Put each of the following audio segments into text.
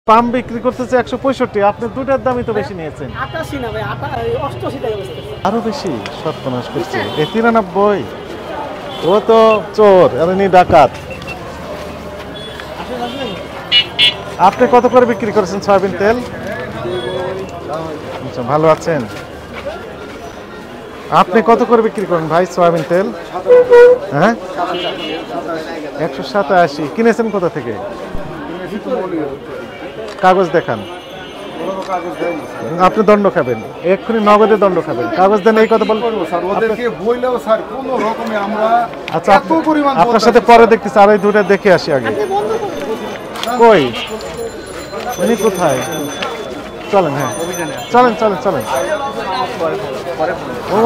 পাম বিক্রি করতেছে 165, আপনি দুটার দামই তো বেশি নিয়েছেন। 88 না ভাই, 88 টাকা বেচতেছি। আরো বেশি সর্বনাশ করছে। 93, ও তো চোর, আর ইনি ডাকাত। আপনি কত করে বিক্রি করেছেন সয়াবিন তেল? আচ্ছা, ভালো আছেন? আপনি কত করে বিক্রি করেন ভাই সয়াবিন তেল? হ্যাঁ, 187। কিনেছেন কোথা থেকে? কাগজ দেখান। আপনি দণ্ড খাবেন, এক্ষুনি নগদে দণ্ড খাবেন। কাগজ দেন। এই কথা বলবো আচ্ছা, আপনার সাথে পরে দেখতেছি। আর এই দুটা দেখে আসি আগে। কই উনি কোথায়? চলেন, হ্যাঁ চলেন চলেন চলেন।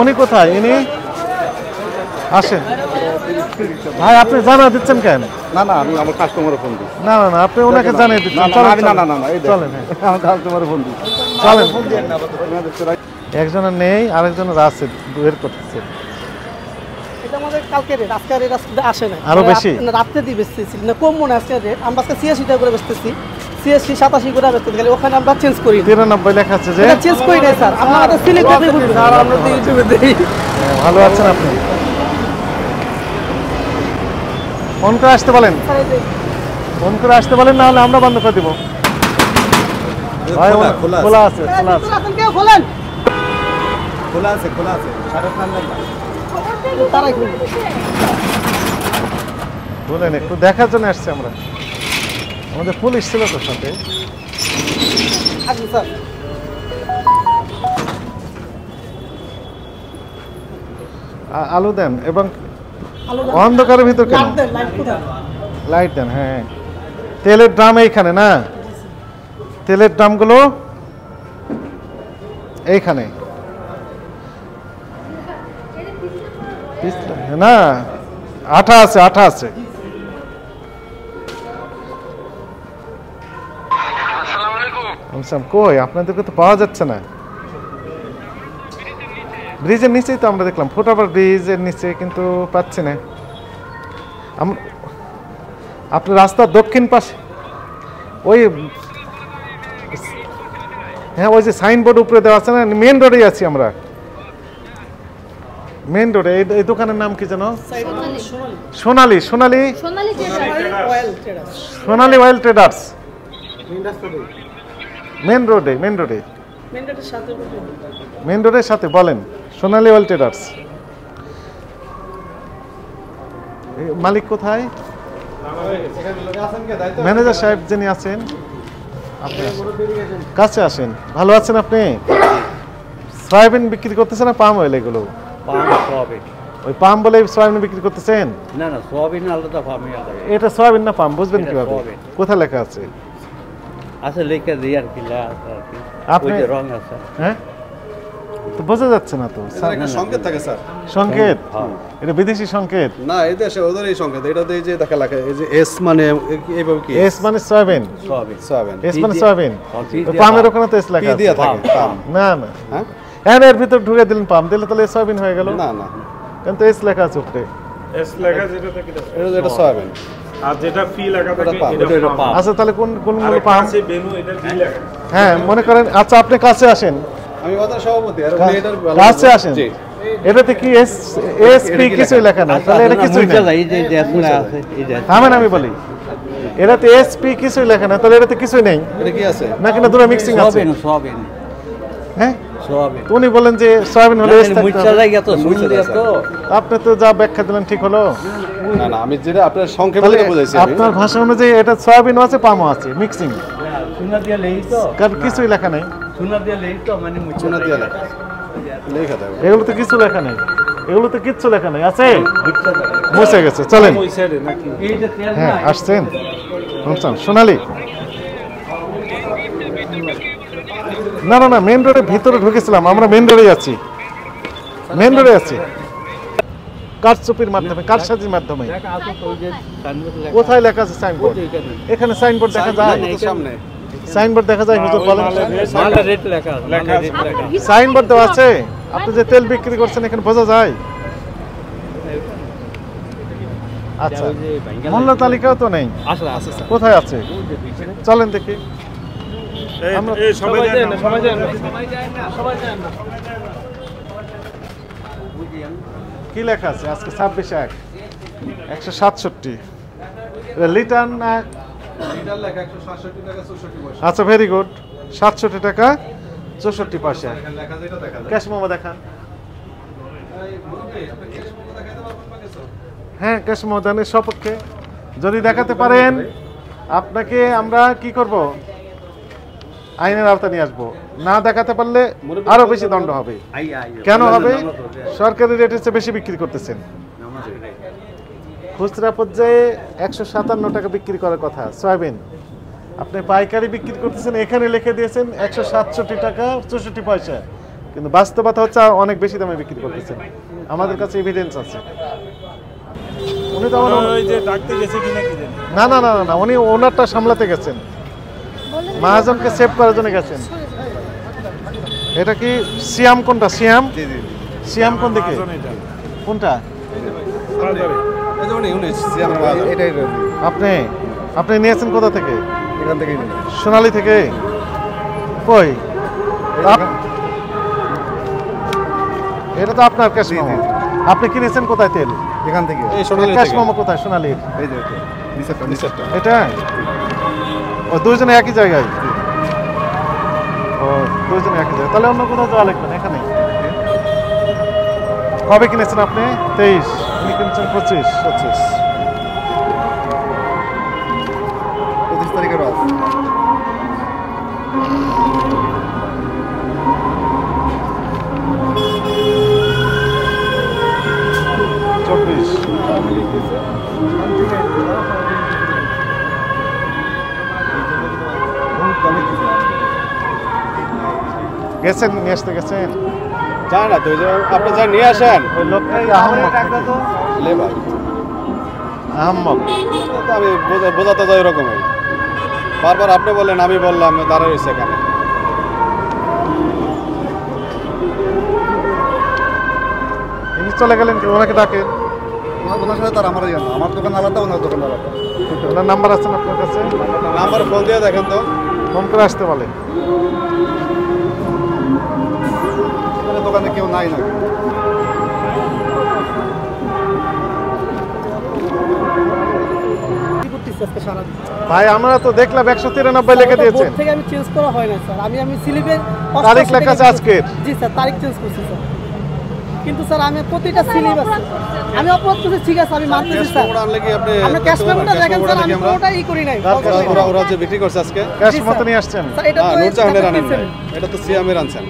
উনি কোথায়? ইনি আসেন ভাই। আপনি জানা দিচ্ছেন কেন? না না, আমি আমার কাস্টমারের ফোন দিই। না না না, আপনি ওনাকে জানিয়ে দিচ্ছেন। চলেন চলেন, হ্যাঁ আমার কাস্টমারের ফোন দিই। চলেন। একজনের নেই, আরেকজনের আছে, বের করতেছে। এটা আমাদের কালকে রেট, আজকে রেট আসে না। আরো বেশি রাত্রে দিয়ে বেচতেছি না, কম মনে আজকে রেট। আমরা আজকে 86 টাকা করে বেচতেছি, 86 87 করে বেচতেছি। খালি ওখানে আমরা চেঞ্জ করি। 93 লেখা আছে যে। চেঞ্জ করি না স্যার, আমরা আমাদের সিলেক্ট করে বলবো আর আমরা তো ইউটিউবে দেই। ভালো আছেন আপনি? ফোন করে আসতে বলেন, ফোন করে আসতে বলেন, না হলে আমরা বন্ধ করে দিব। ভাই খোলা আছে, খোলা আছে। কেউ খোলেন, খোলা আছে, খোলা আছে। তারাই খুলবে। বলেন, একটু দেখার জন্য আসছি আমরা। আমাদের পুলিশ ছিল তোর সাথে। আসুন স্যার। আলু দেন এবং আলু দেন। অন্ধকারের ভিতর কেন? লাইট দেন, লাইট কোথায়? লাইট দেন। হ্যাঁ, তেলের ড্রাম এইখানে না? তেলের ড্রামগুলো এইখানে না? আঠা আছে, আঠা আছে। কই আপনাদেরকে তো পাওয়া যাচ্ছে না। ব্রিজের নিচেই তো আমরা দেখলাম, ফুটওভার ব্রিজের নিচে, কিন্তু পাচ্ছি না। আপনার রাস্তার দক্ষিণ পাশে ওই, হ্যাঁ ওই যে সাইনবোর্ড উপরে দেওয়া আছে না, মেন রোডেই আছি আমরা। মেন রোডে। এই দোকানের নাম কি জানো? সোনালী। সোনালী সোনালী অয়েল ট্রেডার্স। মেন রোডে, মেন রোডে, মেন রোডের সাথে বলেন সোনালী অয়েল ট্রেডার্স। মালিক কোথায়? ম্যানেজার সাহেব যিনি আছেন, আপনি কাছে আসেন। ভালো আছেন আপনি? সয়াবিন বিক্রি করতেছেন না পাম অয়েল? এগুলো ওই পাম বলে সয়াবিন বিক্রি করতেছেন? না না, সোয়াবিন আলাদা, পামই আলাদা। এটা সয়াবিন না পাম বুঝবেন কিভাবে? কোথায় লেখা আছে? আছে লেখা দিয়ে আর কি, আপনি রং আছে। হ্যাঁ, তো বোঝা যাচ্ছে না তো। সংকেত থাকে স্যার। সংকেত? এটা বিদেশি সংকেত না, এই দেশে ওদের এই সংকেত। এটা এই যে দেখা লেখা, এই যে এস মানে এইভাবে কি? এস মানে সয়াবিন। Soybean, soybean. এস মানে সয়াবিন। পামের ওখানে তো এস লেখা কি আছে। দিয়া থাকে? পাম। না না, হ্যাঁ, এর ভিতর ঢুকে দিলেন পাম, দিলে তাহলে সয়াবিন হয়ে গেল। না না, কিন্তু এস লেখা আছে উপরে। এস লেখা যেটা থাকে এটা সয়াবিন। আর যেটা ফি লেখা থাকে এটা পাম। আচ্ছা, তাহলে কোন আর পাম? আছে বেনু, এটা ফি লেখা। হ্যাঁ, মনে করেন। আচ্ছা, আপনি কাছে আসেন, আমি ওদের সভাপতি। আর উনি এটার কাছে আসেন। জি। এটাতে কি এস এস পি কিছুই লেখা নাই, তাহলে এটা কিছুই নেই। এই যে আসলে আছে, এই যে থামেন, আমি বলি। এটাতে এস পি কিছুই লেখা নাই, তাহলে এটাতে কিছুই নেই এটা কি আছে? নাকি? না, দুটো মিক্সিং আছে। সোয়াবিন, সোয়াবিন, হ্যাঁ, সোয়াবিন। উনি বলেন যে সয়াবিন হলে এস থাকতে মুচ্চা হবে। জায়গা তো শুনলি তো। আপনি তো যা ব্যাখ্যা দিলেন ঠিক হলো। না না, আমি যেটা আপনার সংক্ষেপে তাহলে যেটা বুঝাইছি আমি। আপনার ভাষা অনুযায়ী এটা সয়াবিনও আছে, পামও আছে, মিক্সিং। সুনা দিয়ে লেই তো, কারণ কিছুই লেখা নাই। সুনা দিয়ে লেই তো, মানে মুচ্চা চুনা দিয়ে লেখা লেখা থাকে। এগুলোতে কিছু লেখা নাই, এগুলোতে কিচ্ছু লেখা নাই। আছে, মুছে গেছে। চলেন। ওই সাইডে নাকি? এই যে তেল হ্যাঁ, না, আসছেন। শুনছেন সোনালী? না না না, মেন রোডের ভিতরে ঢুকেছিলাম আমরা। মেন রোডে আছি, মেন রোডে আছি। কারচুপির মাধ্যমে, কারসাজির মাধ্যমে। কোথায় লেখা আছে সাইনবোর্ড? এখানে সাইনবোর্ড দেখা যায়? সামনে সাইনবোর্ড দেখা যায়? হুজুর বলেন। মালের রেট লেখা আছে, মালের রেট লেখা আছে। সাইনবোর্ড দেওয়া আছে? আপনি যে তেল বিক্রি করছেন এখানে বোঝা যায়? আচ্ছা, মূল্য তালিকাও তো নেই। আসলে আছে স্যার। কোথায় আছে? চলেন দেখি। আমরা এই সবাই দেন না, সবাই দেন না। কি লেখা আছে আজকে 26/1 167 লিটার না লিটার লেখা 167 টাকা 64 পয়সা। আচ্ছা ভেরি গুড 67 টাকা 64 পয়সা এখানে লেখা যেটা দেখা যায়। ক্যাশ মোমো দেখান এই মুরব্বি, আপনি ক্যাশ মতো দেখাইতে পারবেন বা কিছু? হ্যাঁ ক্যাশ মোমো দানের সপক্ষে যদি দেখাতে পারেন আপনাকে আমরা কি করব আইনের আওতা নিয়ে আসবো না দেখাতে পারলে আরো বেশি দণ্ড হবে কেন হবে সরকারি রেটের চেয়ে বেশি বিক্রি করতেছেন খুচরা পর্যায়ে 157 টাকা বিক্রি করার কথা সয়াবিন আপনি পাইকারি বিক্রি করতেছেন এখানে লিখে দিয়েছেন 167 টাকা 64 পয়সা কিন্তু বাস্তবতা হচ্ছে অনেক বেশি দামে বিক্রি করতেছেন আমাদের কাছে এভিডেন্স আছে উনি তো আমার ওই যে ডাকতে গেছে কিনা কি জানি। না না না না না উনি ওনারটা সামলাতে গেছেন মহাজনকে সেভ করার জন্য গেছেন এটা কি সিয়াম কোনটা সিয়াম সিয়াম কোন দিকে মহাজন এটা। কোনটা বাজারে। এই যে উনি সিয়ামের বাজার। এটাই আপনি আপনি নিয়েছেন কোথা থেকে এখান থেকেই নিন। সোনালী থেকে কই এটা তো আপনার ক্যাশ মোমো আপনি কিনেছেন কোথায় তেল এখান থেকে এই সোনালী ক্যাশ থেকে। মোমো কোথায় সোনালীর এই যে এটা, নিচেরটা। এটা ও দুইজনে একই জায়গায় ও দুইজনে একই জায়গায় তাহলে অন্য কোথাও যাওয়া লাগবে না এখানে কবে কিনেছেন আপনি 23 উনি কিনেছেন 25 25 তারিখেরও আছে। গেছেন নিয়ে আসতে গেছেন জানি না তো ওই যে আপনি যা নিয়ে আসেন ওই লোকটা কি আহম্মক নাকি? লেবার আহম্মক তো আমি বোঝাতে যাই এরকমই বারবার আপনি বললেন আমি বললাম দাঁড়ায় রয়েছে এখানে ইনি চলে গেলেন কি ওনাকে ডাকেন ওনার সাথে তার আমার আমার দোকান আলাদা ওনার দোকান আলাদা ওনার নাম্বার আছে না আপনার কাছে নাম্বার ফোন দিয়ে দেখেন তো ফোন করে আসতে বলেন দোকানে কেউ নাই না কি করতেছি আজকে সারাদিন ভাই আমরা তো দেখলাম 193 লিখে দিয়েছেন বোর্ড থেকে আমি চেঞ্জ করা হয় না স্যার আমি স্লিপে তারিখ লেখা আছে আজকের জি স্যার তারিখ চেঞ্জ করছি স্যার কিন্তু স্যার আমি প্রতিটা স্লিপ আছে আমি অপরাধ করছি ঠিক আছে আমি মানতেছি স্যার ওরা আনলে কি আপনি আপনি ক্যাশ পেমেন্টটা দেখেন স্যার আমি পুরোটাই করি নাই ওরা যে বিক্রি করছে আজকে ক্যাশ জি, মতো স্যার। নিয়ে আসছেন স্যার এটা তো নূরজাহানের আনেন দিচ্ছেন। নাই। এটা তো সিয়ামের আনছেন